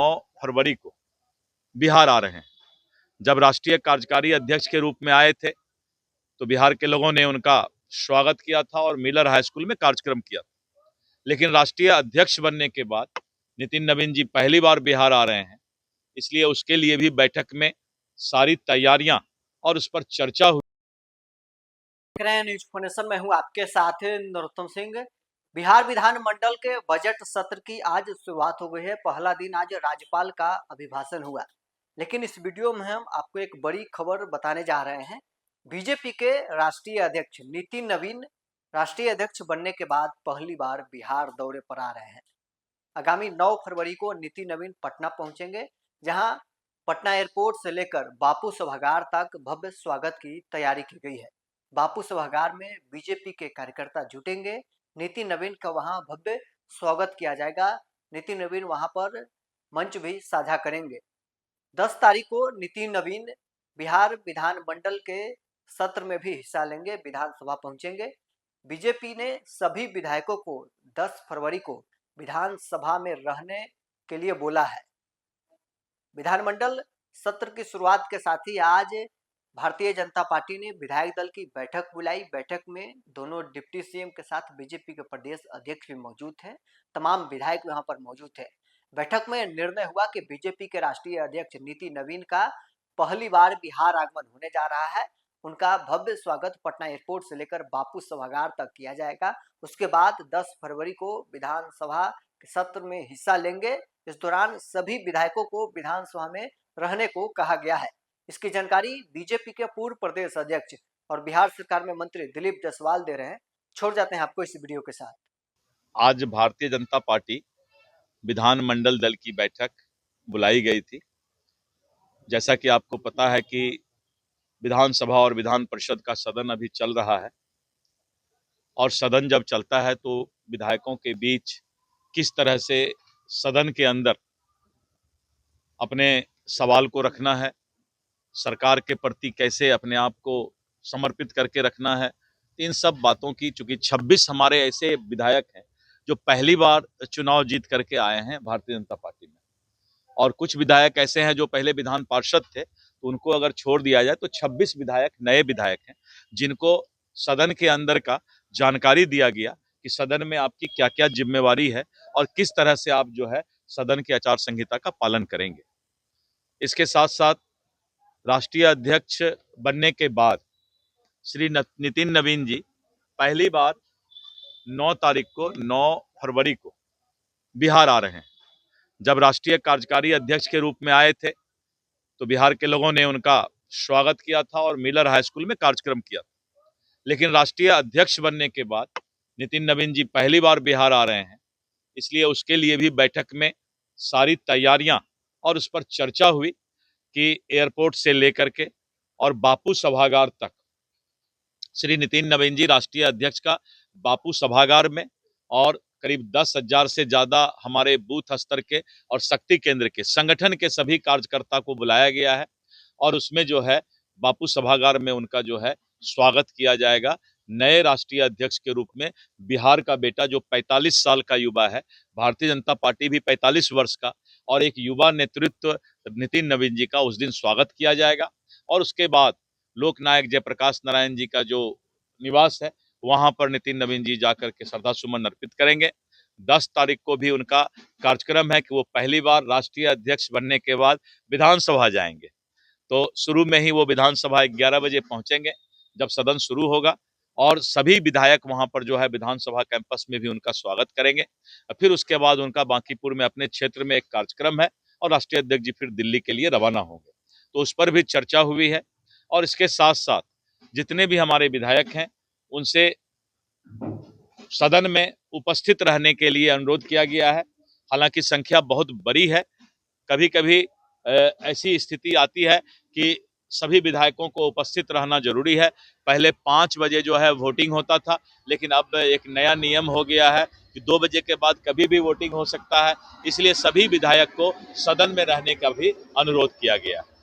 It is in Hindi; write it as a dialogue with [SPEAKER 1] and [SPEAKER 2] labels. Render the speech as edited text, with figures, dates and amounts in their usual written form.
[SPEAKER 1] 9 फरवरी को बिहार आ रहे हैं। जब राष्ट्रीय कार्यकारी अध्यक्ष के रूप में आए थे तो बिहार के लोगों ने उनका स्वागत किया था और मिलर हाई स्कूल में कार्यक्रम किया था। लेकिन राष्ट्रीय अध्यक्ष बनने के बाद नितिन नवीन जी पहली बार बिहार आ रहे हैं, इसलिए उसके लिए भी बैठक में सारी तैयारियां और उस पर चर्चा हुई।
[SPEAKER 2] न्यूज फाउंडेशन में हूँ आपके साथ नरोत्तम सिंह। बिहार विधानमंडल के बजट सत्र की आज शुरुआत हो गई है। पहला दिन आज राज्यपाल का अभिभाषण हुआ, लेकिन इस वीडियो में हम आपको एक बड़ी खबर बताने जा रहे हैं। बीजेपी के राष्ट्रीय अध्यक्ष नितिन नवीन राष्ट्रीय अध्यक्ष बनने के बाद पहली बार बिहार दौरे पर आ रहे हैं। आगामी 9 फरवरी को नितिन नवीन पटना पहुंचेंगे, जहां पटना एयरपोर्ट से लेकर बापू सभागार तक भव्य स्वागत की तैयारी की गई है। बापू सभागार में बीजेपी के कार्यकर्ता जुटेंगे। नितिन नवीन का वहां भव्य स्वागत किया जाएगा। नितिन नवीन वहां पर मंच भी साझा करेंगे। 10 तारीख को नितिन नवीन बिहार विधानमंडल के सत्र में भी हिस्सा लेंगे, विधानसभा पहुंचेंगे। बीजेपी ने सभी विधायकों को 10 फरवरी को विधानसभा में रहने के लिए बोला है। विधानमंडल सत्र की शुरुआत के साथ ही आज भारतीय जनता पार्टी ने विधायक दल की बैठक बुलाई। बैठक में दोनों डिप्टी सीएम के साथ बीजेपी के प्रदेश अध्यक्ष भी मौजूद हैं। तमाम विधायक यहाँ पर मौजूद थे। बैठक में निर्णय हुआ कि बीजेपी के राष्ट्रीय अध्यक्ष नितिन नवीन का पहली बार बिहार आगमन होने जा रहा है। उनका भव्य स्वागत पटना एयरपोर्ट से लेकर बापू सभागार तक किया जाएगा। उसके बाद 10 फरवरी को विधानसभा के सत्र में हिस्सा लेंगे। इस दौरान सभी विधायकों को विधानसभा में रहने को कहा गया है। इसकी जानकारी बीजेपी के पूर्व प्रदेश अध्यक्ष और बिहार सरकार में मंत्री दिलीप जायसवाल दे रहे हैं। छोड़ जाते हैं आपको इस वीडियो के साथ।
[SPEAKER 1] आज भारतीय जनता पार्टी विधानमंडल दल की बैठक बुलाई गई थी। जैसा कि आपको पता है कि विधानसभा और विधान परिषद का सदन अभी चल रहा है, और सदन जब चलता है तो विधायकों के बीच किस तरह से सदन के अंदर अपने सवाल को रखना है, सरकार के प्रति कैसे अपने आप को समर्पित करके रखना है, इन सब बातों की, चूंकि 26 हमारे ऐसे विधायक हैं जो पहली बार चुनाव जीत करके आए हैं भारतीय जनता पार्टी में, और कुछ विधायक ऐसे हैं जो पहले विधान पार्षद थे, तो उनको अगर छोड़ दिया जाए तो 26 विधायक नए विधायक हैं, जिनको सदन के अंदर का जानकारी दिया गया कि सदन में आपकी क्या क्या जिम्मेवारी है और किस तरह से आप जो है सदन की आचार संहिता का पालन करेंगे। इसके साथ साथ राष्ट्रीय अध्यक्ष बनने के बाद श्री नितिन नवीन जी पहली बार 9 तारीख को 9 फरवरी को बिहार आ रहे हैं। जब राष्ट्रीय कार्यकारी अध्यक्ष के रूप में आए थे तो बिहार के लोगों ने उनका स्वागत किया था और मिलर हाई स्कूल में कार्यक्रम किया था। लेकिन राष्ट्रीय अध्यक्ष बनने के बाद नितिन नवीन जी पहली बार बिहार आ रहे हैं, इसलिए उसके लिए भी बैठक में सारी तैयारियां और उस पर चर्चा हुई कि एयरपोर्ट से लेकर के और बापू सभागार तक श्री नितिन नवीन जी राष्ट्रीय अध्यक्ष का बापू सभागार में और करीब 10,000 से ज्यादा हमारे बूथ स्तर के और शक्ति केंद्र के संगठन के सभी कार्यकर्ता को बुलाया गया है, और उसमें जो है बापू सभागार में उनका जो है स्वागत किया जाएगा। नए राष्ट्रीय अध्यक्ष के रूप में बिहार का बेटा जो 45 साल का युवा है, भारतीय जनता पार्टी भी 45 वर्ष का, और एक युवा नेतृत्व नितिन नवीन जी का उस दिन स्वागत किया जाएगा। और उसके बाद लोकनायक जयप्रकाश नारायण जी का जो निवास है वहां पर नितिन नवीन जी जाकर के श्रद्धा सुमन अर्पित करेंगे। 10 तारीख को भी उनका कार्यक्रम है कि वो पहली बार राष्ट्रीय अध्यक्ष बनने के बाद विधानसभा जाएंगे। तो शुरू में ही वो विधानसभा 11 बजे पहुंचेंगे जब सदन शुरू होगा, और सभी विधायक वहां पर जो है विधानसभा कैंपस में भी उनका स्वागत करेंगे। फिर उसके बाद उनका बांकीपुर में अपने क्षेत्र में एक कार्यक्रम है और राष्ट्रीय अध्यक्ष जी फिर दिल्ली के लिए रवाना होंगे। तो उस पर भी चर्चा हुई है, और इसके साथ साथ जितने भी हमारे विधायक हैं उनसे सदन में उपस्थित रहने के लिए अनुरोध किया गया है। हालांकि संख्या बहुत बड़ी है, कभी कभी ऐसी स्थिति आती है कि सभी विधायकों को उपस्थित रहना जरूरी है। पहले 5 बजे जो है वोटिंग होता था, लेकिन अब एक नया नियम हो गया है कि 2 बजे के बाद कभी भी वोटिंग हो सकता है, इसलिए सभी विधायक को सदन में रहने का भी अनुरोध किया गया है।